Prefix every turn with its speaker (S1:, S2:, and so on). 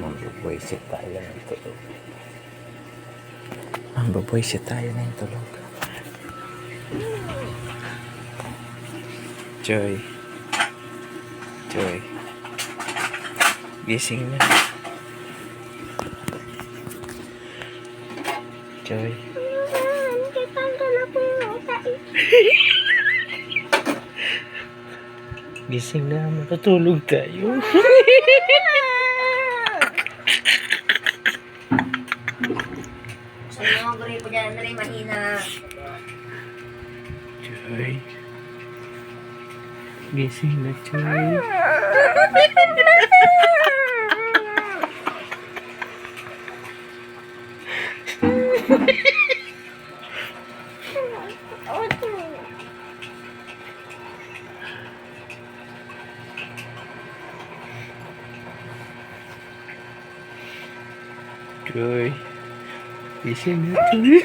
S1: Mambubwisit tayo ng tulog. Mambubwisit tayo ng tulog. Joy. Joy. Gising na. Joy. Gising na, matutulog tayo.
S2: Sa mga guri po dyan, na rin mahina.
S1: Joy. Gising na, Joy. Joy. Gising na, Joy.